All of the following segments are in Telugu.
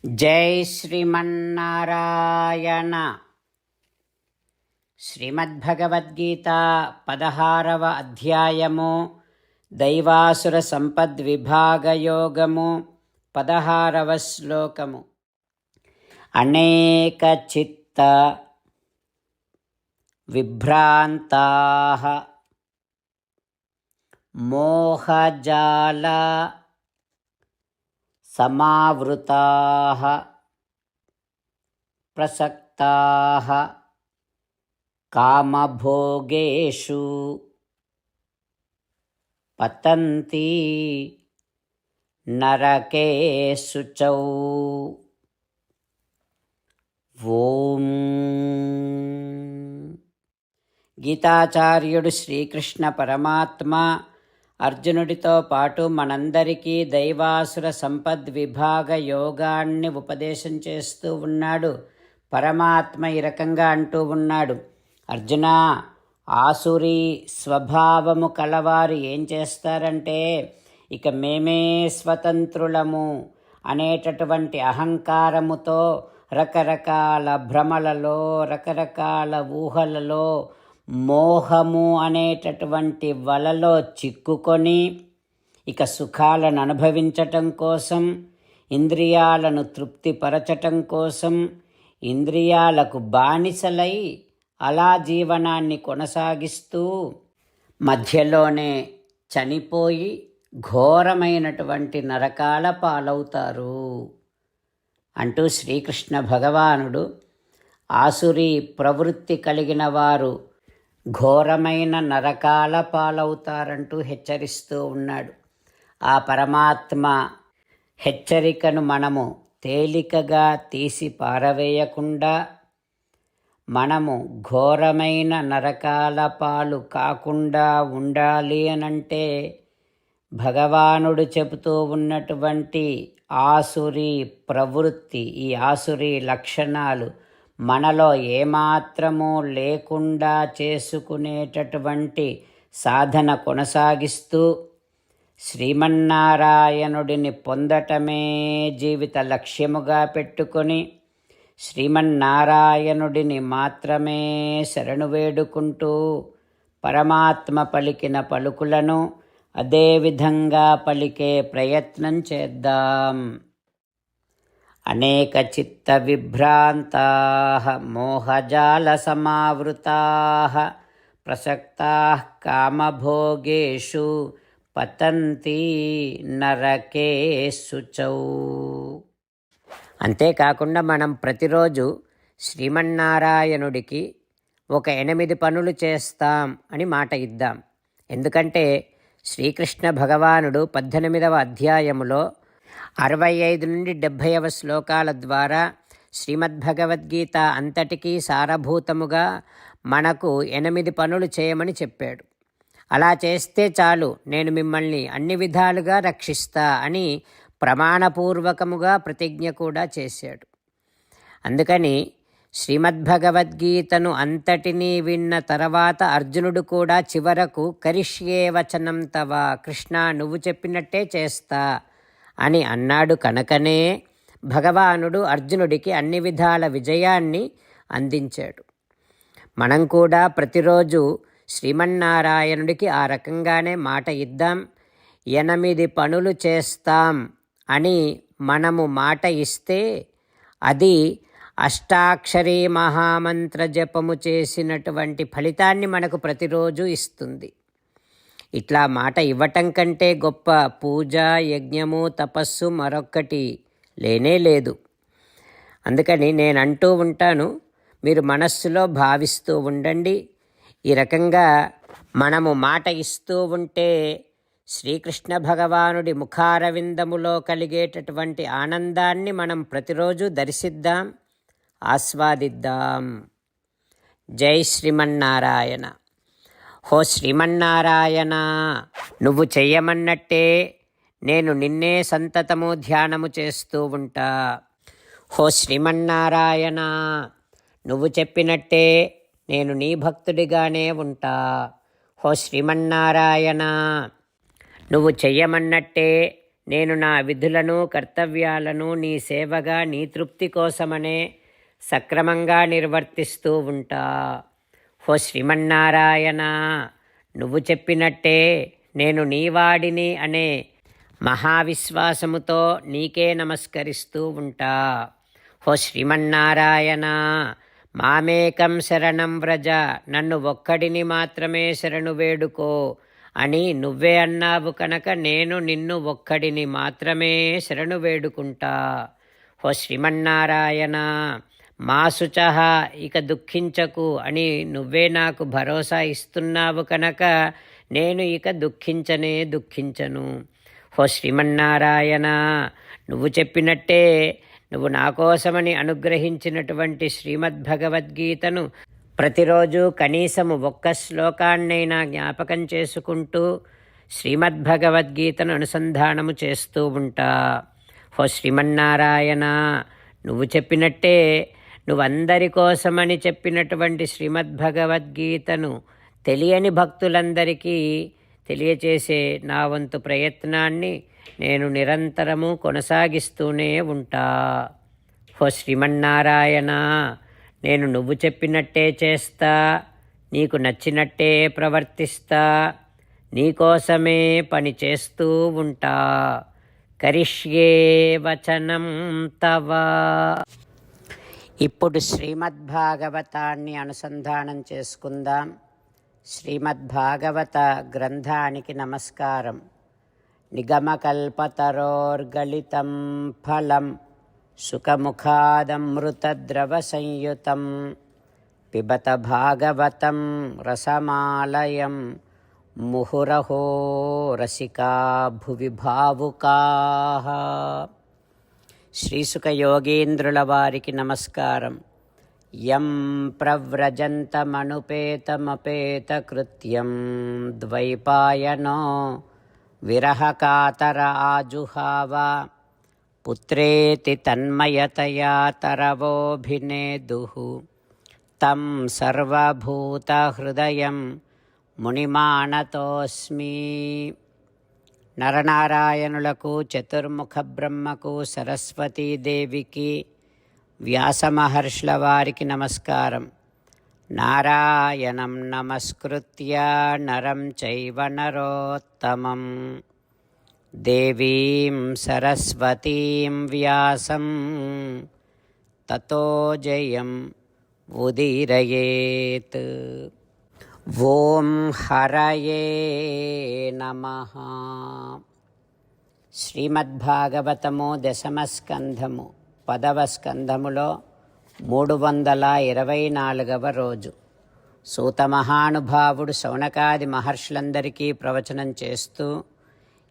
జై శ్రీమన్నారాయణ. శ్రీమద్భగవద్గీత 16వ అధ్యాయము దైవాసుర సంపద్విభాగయోగము 16వ శ్లోకము. అనేక చిత్త విభ్రాంతాః మోహజాల సమావృతాః ప్రసక్తాః కామభోగేషు పతంతి నరకేషు చౌ. ఓం. గీతాచార్యుడు శ్రీకృష్ణ పరమాత్మ అర్జునుడితో పాటు మనందరికీ దైవాసుర సంపద్విభాగ యోగాన్ని ఉపదేశం చేస్తూ ఉన్నాడు. పరమాత్మ ఈ రకంగా అంటూ ఉన్నాడు, అర్జున, ఆసురీ స్వభావము కలవారు ఏం చేస్తారంటే, ఇక మేమే స్వతంత్రులము అనేటటువంటి అహంకారముతో రకరకాల భ్రమలలో, రకరకాల ఊహలలో, మోహము అనేటటువంటి వలలో చిక్కుకొని ఇక సుఖాలను అనుభవించటం కోసం, ఇంద్రియాలను తృప్తిపరచటం కోసం, ఇంద్రియాలకు బానిసలై అలా జీవనాన్ని కొనసాగిస్తూ మధ్యలోనే చనిపోయి ఘోరమైనటువంటి నరకాల పాలవుతారు అంటూ శ్రీకృష్ణ భగవానుడు ఆసురీ ప్రవృత్తి కలిగిన వారు ఘోరమైన నరకాల పాలవుతారంటూ హెచ్చరిస్తూ ఉన్నాడు. ఆ పరమాత్మ హెచ్చరికను మనము తేలికగా తీసి పారవేయకుండా, మనము ఘోరమైన నరకాల పాలు కాకుండా ఉండాలి అనంటే భగవానుడు చెబుతూ ఉన్నటువంటి ఆసురీ ప్రవృత్తి, ఈ ఆసురీ లక్షణాలు మనలో ఏమాత్రమూ లేకుండా చేసుకునేటటువంటి సాధన కొనసాగిస్తూ శ్రీమన్నారాయణుడిని పొందటమే జీవిత లక్ష్యముగా పెట్టుకొని శ్రీమన్నారాయణుడిని మాత్రమే శరణు వేడుకుంటూ పరమాత్మ పలికిన పలుకులను అదేవిధంగా పలికే ప్రయత్నం చేద్దాం. అనేక చిత్త విభ్రాంతాః మోహజాల సమావృతాః ప్రసక్తాః కామభోగేషు పతంతి నరకేషు చౌ. అంతేకాకుండా మనం ప్రతిరోజు శ్రీమన్నారాయణుడికి ఒక 8 పనులు చేస్తాం అని మాట ఇద్దాం. ఎందుకంటే శ్రీకృష్ణ భగవానుడు 18వ అధ్యాయములో 65 నుండి 70వ శ్లోకాల ద్వారా శ్రీమద్భగవద్గీత అంతటికీ సారభూతముగా మనకు 8 పనులు చేయమని చెప్పాడు. అలా చేస్తే చాలు, నేను మిమ్మల్ని అన్ని విధాలుగా రక్షిస్తా అని ప్రమాణపూర్వకముగా ప్రతిజ్ఞ కూడా చేశాడు. అందుకని శ్రీమద్భగవద్గీతను అంతటినీ విన్న తర్వాత అర్జునుడు కూడా చివరకు కరిష్యే వచనం తవ, కృష్ణ నువ్వు చెప్పినట్టే చేస్తా అని అన్నాడు. కనుకనే భగవానుడు అర్జునుడికి అన్ని విధాల విజయాన్ని అందించాడు. మనం కూడా ప్రతిరోజు శ్రీమన్నారాయణుడికి ఆ రకంగానే మాట ఇద్దాం. 8 పనులు చేస్తాం అని మనము మాట ఇస్తే అది అష్టాక్షరీ మహామంత్ర జపము చేసినటువంటి ఫలితాన్ని మనకు ప్రతిరోజు ఇస్తుంది. ఇట్లా మాట ఇవ్వటం కంటే గొప్ప పూజ, యజ్ఞము, తపస్సు మరొక్కటి లేనే లేదు. అందుకని నేను అంటూ ఉంటాను, మీరు మనస్సులో భావిస్తూ ఉండండి. ఈ రకంగా మనము మాట ఇస్తూ ఉంటే శ్రీకృష్ణ భగవానుడి ముఖారవిందములో కలిగేటటువంటి ఆనందాన్ని మనం ప్రతిరోజు దర్శిద్దాం, ఆస్వాదిద్దాం. జై శ్రీమన్నారాయణ. హో శ్రీమన్నారాయణ, నువ్వు చెయ్యమన్నట్టే నేను నిన్నే సంతతము ధ్యానము చేస్తూ ఉంటా. హో శ్రీమన్నారాయణ, నువ్వు చెప్పినట్టే నేను నీ భక్తుడిగానే ఉంటా. హో శ్రీమన్నారాయణ, నువ్వు చెయ్యమన్నట్టే నేను నా విధులను కర్తవ్యాలను నీ సేవగా నీ తృప్తి కోసమనే సక్రమంగా నిర్వర్తిస్తూ ఉంటా. ఓ శ్రీమన్నారాయణ, నువ్వు చెప్పినట్టే నేను నీవాడిని అనే మహావిశ్వాసముతో నీకే నమస్కరిస్తూ ఉంటా. ఓ శ్రీమన్నారాయణ, మామేకం శరణం వ్రజ, నన్ను ఒక్కడిని మాత్రమే శరణు వేడుకో అని నువ్వే అన్నావు కనుక నేను నిన్ను ఒక్కడిని మాత్రమే శరణు వేడుకుంటా. ఓ శ్రీమన్నారాయణ, మా శుచః, ఇక దుఃఖించకు అని నువ్వే నాకు భరోసా ఇస్తున్నావు కనుక నేను ఇక దుఃఖించను. ఓ శ్రీమన్నారాయణ, నువ్వు చెప్పినట్టే నువ్వు నా కోసమని అనుగ్రహించినటువంటి శ్రీమద్భగవద్గీతను ప్రతిరోజు కనీసము ఒక్క శ్లోకాన్నైనా జ్ఞాపకం చేసుకుంటూ శ్రీమద్భగవద్గీతను అనుసంధానము చేస్తూ ఉంటా. ఓ శ్రీమన్నారాయణ, నువ్వు చెప్పినట్టే నువ్వందరి కోసమని చెప్పినటువంటి శ్రీమద్భగవద్గీతను తెలియని భక్తులందరికీ తెలియచేసే నా వంతు ప్రయత్నాన్ని నేను నిరంతరము కొనసాగిస్తూనే ఉంటా. ఓ శ్రీమన్నారాయణ, నేను నువ్వు చెప్పినట్టే చేస్తా, నీకు నచ్చినట్టే ప్రవర్తిస్తా, నీకోసమే పని చేస్తూ ఉంటా. కరిష్యే వచనం తవ. ఇప్పుడు శ్రీమద్భాగవతాన్ని అనుసంధానం చేసుకుందాం. శ్రీమద్భాగవత గ్రంథానికి నమస్కారం. నిగమకల్పతరోర్గళితం ఫలం సుఖముఖాదమృతద్రవ సంయుతం పిబత భాగవతం రసమాలయం ముహురహో రసికా భువి భావుకాః. శ్రీసుఖ యోగీంద్రుల వారికి నమస్కారం. యం ప్రవ్రజంతమనుపేతమపేతకృత్యం ద్వైపాయనో విరహకాతర ఆజుహావ పుత్రేతి తన్మయతయా తరవోభినేదుః తం సర్వభూతహృదయం మునిమానతోస్మి. నరనారాయణులకు, చతుర్ముఖ బ్రహ్మకు, సరస్వతీదేవికి, వ్యాసమహర్షుల వారికి నమస్కారం. నారాయణం నమస్కృత్య నరం చైవ నరోత్తమం దేవీం సరస్వతీం వ్యాసం తతో జయం ఉదీరయేత్. ఓం హరయే నమః. శ్రీమద్భాగవతము దశమస్కంధము 10వ స్కంధములో 324వ రోజు. సూత మహానుభావుడు శౌనకాది మహర్షులందరికీ ప్రవచనం చేస్తూ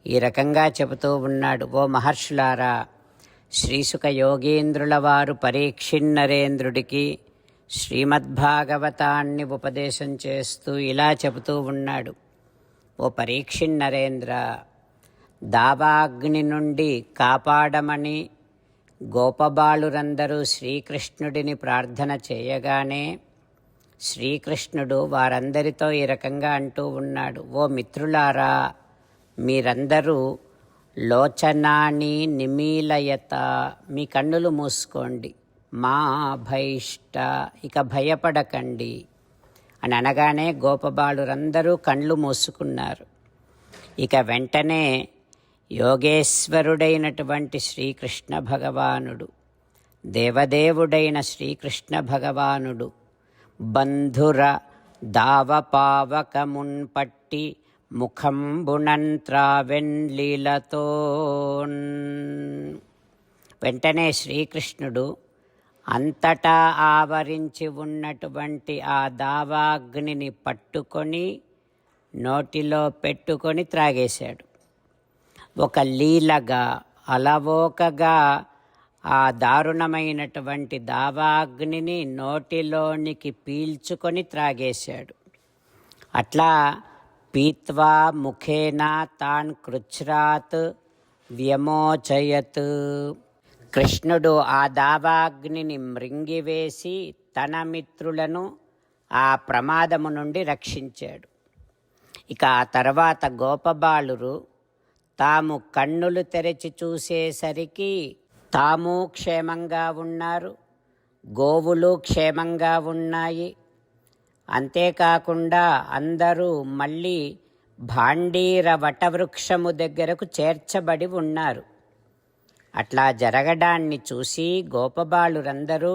ఈ రకంగా చెబుతూ ఉన్నాడు. ఓ మహర్షులారా, శ్రీసుఖ యోగీంద్రుల వారు పరీక్షిన్నరేంద్రుడికి శ్రీమద్భాగవతాన్ని ఉపదేశం చేస్తూ ఇలా చెబుతూ ఉన్నాడు. ఓ పరీక్షిన్నరేంద్ర, దావాగ్ని నుండి కాపాడమని గోపబాలురందరూ శ్రీకృష్ణుడిని ప్రార్థన చేయగానే శ్రీకృష్ణుడు వారందరితో ఈ రకంగా అంటూ ఉన్నాడు. ఓ మిత్రులారా, మీరందరూ లోచనాన్ని నిమీలయత, మీ కన్నులు మూసుకోండి. మా భైష్ట, ఇక భయపడకండి అని అనగానే గోపబాలురందరూ కళ్ళు మూసుకున్నారు. ఇక వెంటనే యోగేశ్వరుడైనటువంటి శ్రీకృష్ణ భగవానుడు, దేవదేవుడైన శ్రీకృష్ణ భగవానుడు బంధుర దావపావకమున్ పట్టి ముఖంబునంత్రావెన్లీలతో. వెంటనే శ్రీకృష్ణుడు అంతటా ఆవరించి ఉన్నటువంటి ఆ దావాగ్నిని పట్టుకొని నోటిలో పెట్టుకొని త్రాగేశాడు. ఒక లీలగా, అలవోకగా ఆ దారుణమైనటువంటి దావాగ్నిని నోటిలోనికి పీల్చుకొని త్రాగేశాడు. అట్లా పీత్వా ముఖేన తాన్ కృచ్ఛ్రాత్ వ్యమోచయత్. కృష్ణుడు ఆ దావాగ్నిని మృంగివేసి తన మిత్రులను ఆ ప్రమాదము నుండి రక్షించాడు. ఇక ఆ తర్వాత గోపబాలురు తాము కన్నులు తెరచి చూసేసరికి తాము క్షేమంగా ఉన్నారు, గోవులు క్షేమంగా ఉన్నాయి. అంతేకాకుండా అందరూ మళ్ళీ భాండీర వటవృక్షము దగ్గరకు చేర్చబడి ఉన్నారు. అట్లా జరగడాన్ని చూసి గోపబాలురందరూ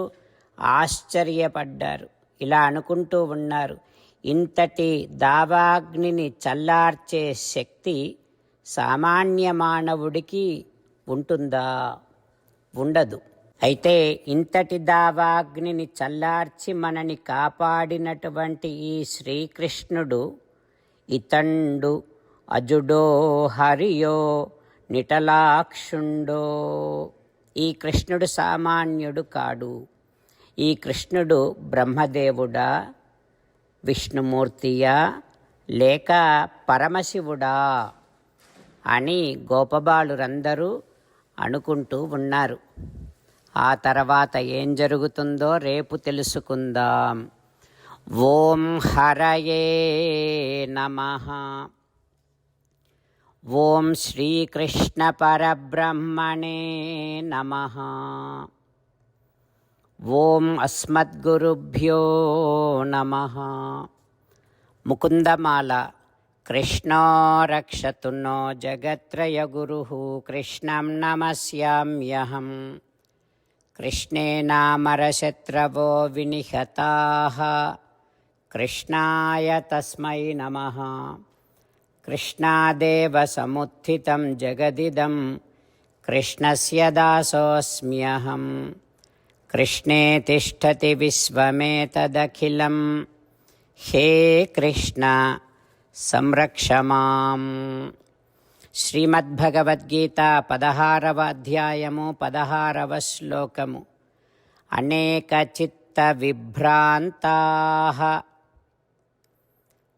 ఆశ్చర్యపడ్డారు. ఇలా అనుకుంటూ ఉన్నారు, ఇంతటి దావాగ్నిని చల్లార్చే శక్తి సామాన్య మానవుడికి ఉంటుందా? ఉండదు. అయితే ఇంతటి దావాగ్నిని చల్లార్చి మనని కాపాడినటువంటి ఈ శ్రీకృష్ణుడు ఇతండు అజుడో హరియో నిటలాక్షుండో. ఈ కృష్ణుడు సామాన్యుడు కాడు. ఈ కృష్ణుడు బ్రహ్మదేవుడా, విష్ణుమూర్తియా, లేక పరమశివుడా అని గోపబాలురందరూ అనుకుంటూ ఉన్నారు. ఆ తర్వాత ఏం జరుగుతుందో రేపు తెలుసుకుందాం. ఓం హరయే నమః. ఓం శ్రీకృష్ణ పరబ్రహ్మణే నమః. ఓం అస్మద్గురుభ్యో నమః. ముకుందమాల. కృష్ణో రక్షతు నో జగత్రయగురుః కృష్ణం నమస్యామ్యహం. కృష్ణేనామరశత్రవో వినిహతాః కృష్ణాయ తస్మై నమః. కృష్ణాదేవ సముత్థితం జగదిదం కృష్ణస్య దాసోऽస్మ్యహం. కృష్ణే తిష్టతి విశ్వమేతదఖిలం. హే కృష్ణ సంరక్ష మాం. శ్రీమద్భగవద్గీత 16వ అధ్యాయము 16వ శ్లోకము. అనేక చిత్త విభ్రాంతాః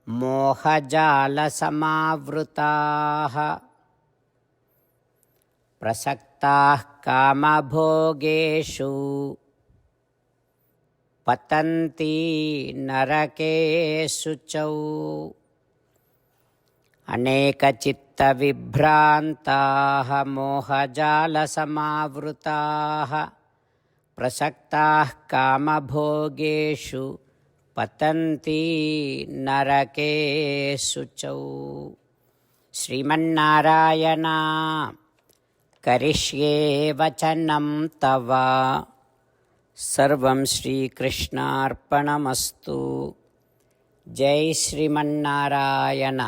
మోహజాల సమావృతాః ప్రసక్తాః కామభోగేషు పతంతి నరకేషు చౌ. అనేక చిత్త విభ్రాంతాః మోహజాల సమావృతాః ప్రసక్తాః కామభోగేషు పతంతి నరకేషు చౌ. శ్రీమన్నారాయణ కరిష్యే వచనం తవ. సర్వం శ్రీకృష్ణార్పణమస్తు. జై శ్రీమన్నారాయణ.